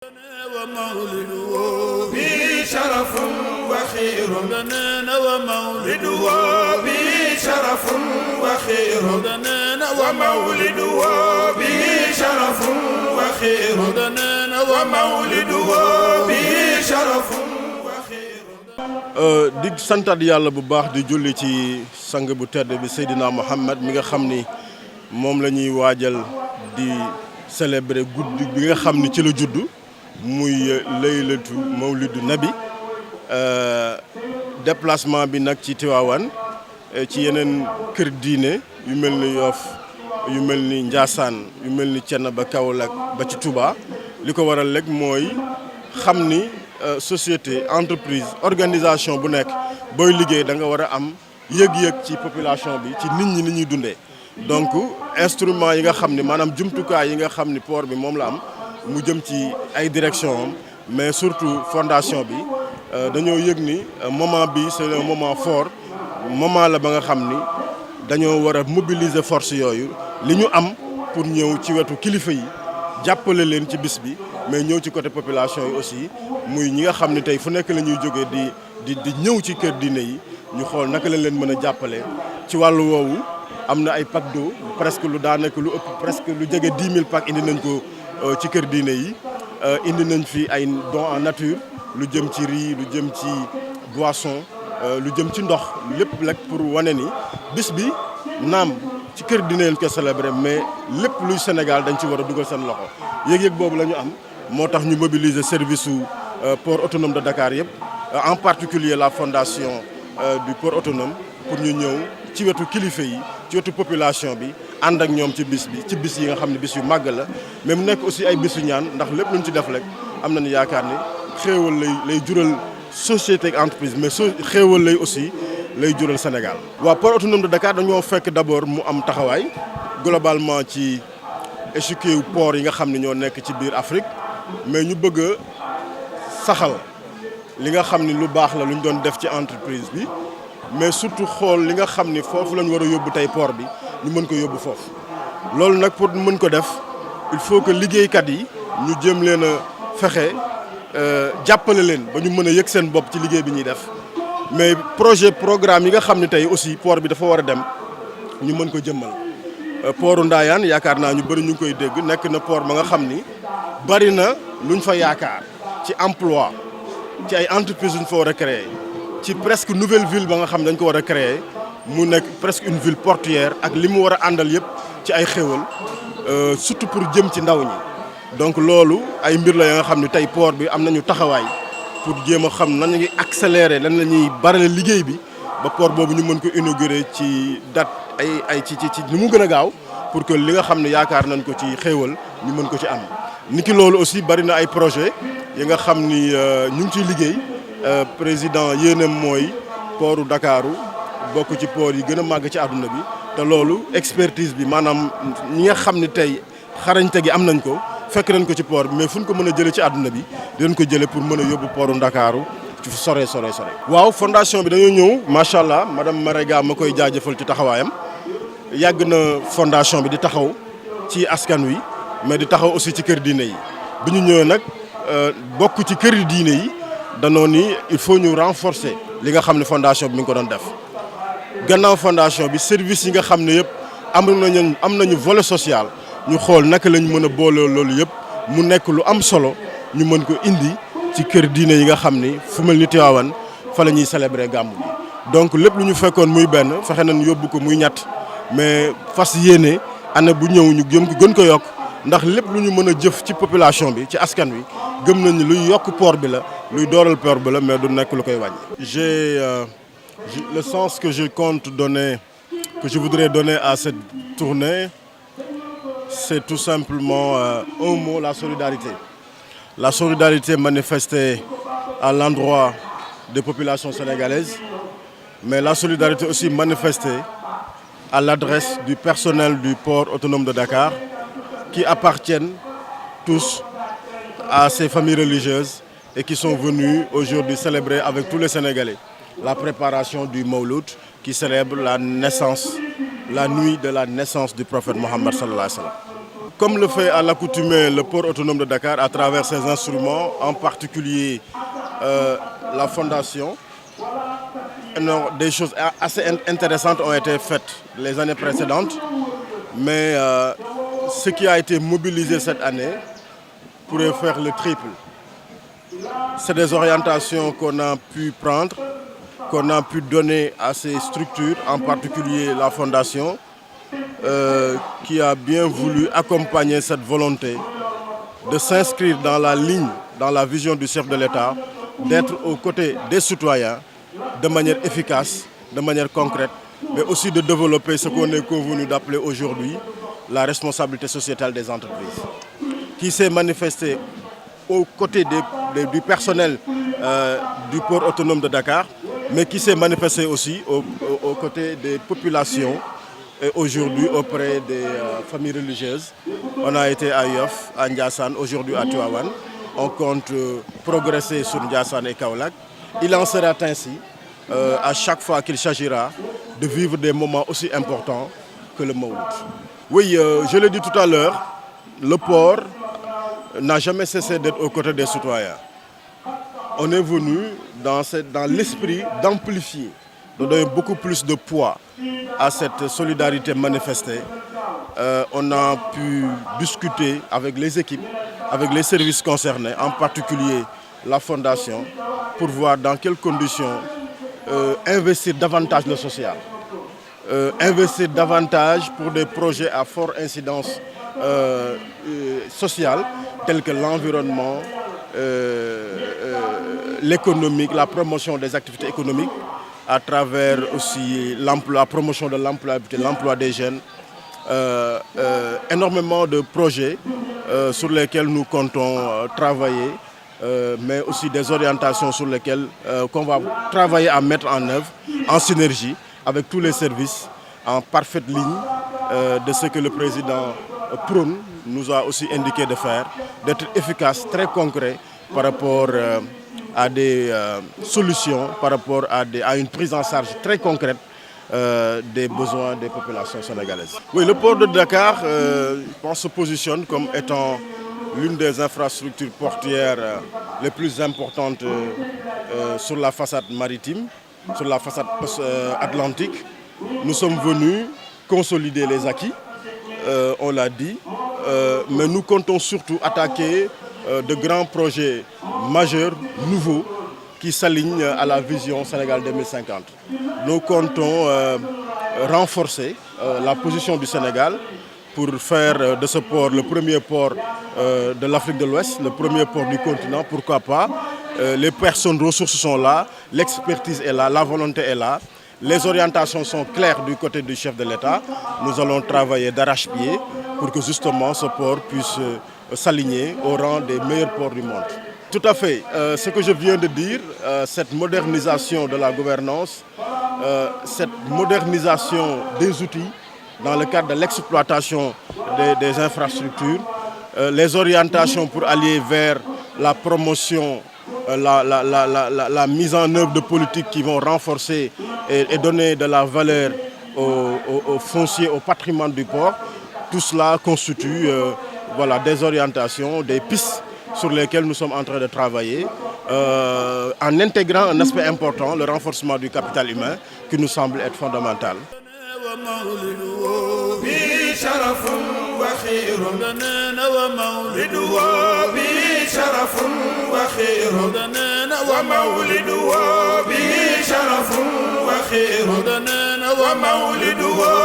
ومولده به شرف وخير دنانا ومولده به شرف وخير دنانا ومولده به شرف وخير دنانا ومولده به شرف di santat yàlla bu baax di julli ci sang bu tedd bi Seydina Mohamed mi nga xam ni moom la ñuy waajal di célébrer guddi bi nga xam ni ci la juddu muy laylatu mawlidu nabi déplacement bi nag ci Tivaouane ci yeneen kër diine yu mel ni Yoff yu mel ni Ndiassane yu mel ni Thiénaba Kaolack ba ci Touba li ko waral rek mooy xam ni société entreprise organisation bu nekk booy liggéey da nga war a am yëg-yëg ci population bi ci nit ñi ni ñuy dundee donc instrument yi nga xam ni maanaam jumtukaay yi nga xam ni port bi moom la am mu jëm ci ay direction am mais surtout fondation bi dañoo yëg ni moment bi c'est un moment fort moment la ba nga xam ni dañoo war a mobiliser force yooyu li ñu am pour ñëw ci wetu kilifa yi jàppale leen ci bis bi mais ñëw ci côté population yi aussi muy ñi nga xam ne tey fu nekk la ñuy jógee di ñëw ci kër diine yi ñu xool naka lañ leen mën a jàppale ci wàllu woowu am na ay pack d'eau presque lu daanaka lu ëpp presque lu jege 10 000 pack indi nañ ko ci kër diine yi indi nañ fi ay dons en nature lu jëm ci riz lu jëm ci boisson lu jëm ci ndox lépp rek pour wane ni bis bi naam ci kër diine leen ko célébrer mais lépp luy Sénégal dañ ci war a dugal seen loxo yëg-yëg boobu la ñu am moo tax ñu mobiliser service su port autonome de Dakar yëpp en particulier la fondation du port autonome pour ñu ñëw ci wetu kilifa yi ci wetu population bi ànd ak ñoom ci bis bi ci bis yi nga xam ne bis yu màgg la mais mu nekk aussi ay bisu ñaan ndax lépp luñ ci def rek am nañu yaakaar ni xéewal lay jural société ak entreprise mais xéewal lay aussi lay jural Sénégal. waaw port autonome de Dakar dañoo fekk d'abord mu am taxawaay globalement ci échiquier yu port yi nga xam ne ñoo nekk ci biir Afrique mais ñu bëgg a saxal li nga xam ni lu baax la lu ñu doon def ci entreprise bi mais surtout xool li nga xam ni foofu lañ war a yóbbu tey port bi ñu mën ko yóbbu foofu. loolu nag pour mën ko def il faut que liggéeykat yi ñu jëm leen a fexe jàppale leen ba ñu mën a yëg seen bopp ci liggéey bi ñuy def mais projet programme yi nga xam ne tey aussi port bi dafa war a dem ñu mën ko jëmmal. portu Ndayane yaakaar naa ñu bëri ñu ngi koy dégg nekk na port ba nga xam ni bari na luñ fa yaakaar ci emploi ci ay entreprises yuñ fa war a créer ci presque nouvelle ville ba nga xam dañ ko war a créer mu nekk presque une ville portuaire ak li mu war a àndal yëpp ci ay xéwal surtout pour jëm ci ndaw ñi. donc loolu ay mbir la ya nga xam ne tey port bi am nañu taxawaay pour jéem a xam nan la ñuy accélérer lan la ñuy barale liggéey bi ba port boobu ñu mën ko inaugurer ci date ay ci ni mu gën a gaaw pour que li nga xam ne yaakaar nañ ko ci xéewal ñu mën ko ci am. niki loolu aussi bari na ay projet yi nga xam ni ñu ngi ciy liggéey président yéenam mooy portu Dakaru bokk ci port yi gën a màgg ci àdduna bi te loolu expertise bi maanaam ñi nga xam ni tey xarañte gi am nañ ko fekk nañ ko ci port bi mais fu ñu ko mën a jëlee ci àdduna bi dinañ ko jëlee pour mën a yóbbu portu Dakaru ci sore. waaw fondation bi dañoo ñëw macha allah madame Marega ma koy jaajëfal ci taxawaayam yàgg na fondation bi di taxaw ci askan wi mais di taxaw aussi ci kër diine yi bi ñu ñëwee nag bokk ci kër diine yi danoo ni il faut ñu renforcer li nga xam ne fondation bi mi ngi ko doon def. gannaaw fondation bi service yi nga xam ne yëpp am nañu volet social ñu xool naka lañ mën a boole loolu yëpp mu nekk lu am solo ñu mën ko indi ci kër diine yi nga xam ni fu mel ni Tivaouane fa la ñuy célébrer gàmmu bi. donc lépp lu ñu fekkoon muy benn fexe nañ yóbbu ko muy ñett mais fas yéene année bu ñëw ñu gën ko yokk ndax lépp lu ñu mën a jëf ci population bi ci askan wi gëm nañ ni luy yokk port bi la luy dooral port bi la mais du nekk lu koy wàññi. j'ai le sens que je compte donner, que je voudrais donner à cette tournée, c'est tout simplement un mot, la solidarité. La solidarité manifestée à l'endroit des populations sénégalaises, mais la solidarité aussi manifestée à l'adresse du personnel du port autonome de Dakar, qui appartiennent tous à ces familles religieuses et qui sont venus aujourd'hui célébrer avec tous les Sénégalais la préparation du Mawlud qui célèbre la naissance, la nuit de la naissance du prophète Mohammed sallallahu alayhi wa sallam. comme le fait à l'accoutumée le port autonome de Dakar à travers ses instruments, en particulier la fondation, des choses assez intéressantes ont été faites les années précédentes, mais ce qui a été mobilisé cette année pourrait faire le triple. C'est des orientations qu'on a pu prendre, qu'on a pu donner à ces structures, en particulier la fondation, qui a bien voulu accompagner cette volonté de s'inscrire dans la ligne, dans la vision du chef de l'État, d'être aux côtés des citoyens de manière efficace, de manière concrète, mais aussi de développer ce qu'on est convenu d'appeler aujourd'hui la responsabilité sociétale des entreprises, qui s'est manifestée aux côtés du personnel du port autonome de Dakar, mais qui s'est manifestée aussi aux côtés des populations et aujourd'hui auprès des familles religieuses. On a été à Yoff, à Ndiassane, aujourd'hui à Tivaouane. On compte progresser sur Ndiassane et Kaolack. Il en sera ainsi à chaque fois qu'il s'agira de vivre des moments aussi importants que le Mawlid. Oui, je l'ai dit tout à l'heure, le port n'a jamais cessé d'être aux côtés des citoyens. On est venu dans l'esprit d'amplifier, de donner beaucoup plus de poids à cette solidarité manifestée. On a pu discuter avec les équipes, avec les services concernés, en particulier la fondation, pour voir dans quelles conditions investir davantage le social. Investir davantage pour des projets à forte incidence sociale, tels que l'environnement, l'économique, la promotion des activités économiques, à travers aussi l'emploi, la promotion de l'employabilité, l'emploi des jeunes. Énormément de projets sur lesquels nous comptons travailler, mais aussi des orientations sur lesquelles qu'on va travailler à mettre en œuvre en synergie avec tous les services, en parfaite ligne de ce que le président prône, nous a aussi indiqué de faire, d'être efficace, très concret par rapport à des solutions, par rapport à une prise en charge très concrète des besoins des populations sénégalaises. Oui, le port de Dakar, je pense, se positionne comme étant l'une des infrastructures portuaires les plus importantes sur la façade maritime, sur la façade atlantique. Nous sommes venus consolider les acquis, on l'a dit, mais nous comptons surtout attaquer de grands projets majeurs, nouveaux, qui s'alignent à la vision Sénégal 2050. Nous comptons renforcer la position du Sénégal pour faire de ce port le premier port de l'Afrique de l'Ouest, le premier port du continent, pourquoi pas. Les personnes ressources sont là, l'expertise est là, la volonté est là. Les orientations sont claires du côté du chef de l'État. Nous allons travailler d'arrache-pied pour que justement ce port puisse s'aligner au rang des meilleurs ports du monde. Tout à fait. Ce que je viens de dire, cette modernisation de la gouvernance, cette modernisation des outils dans le cadre de l'exploitation des infrastructures, les orientations pour aller vers la promotion, la mise en œuvre de politiques qui vont renforcer et donner de la valeur au foncier, au patrimoine du port, tout cela constitue des orientations, des pistes sur lesquelles nous sommes en train de travailler, en intégrant un aspect important, le renforcement du capital humain, qui nous semble être fondamental. ومولده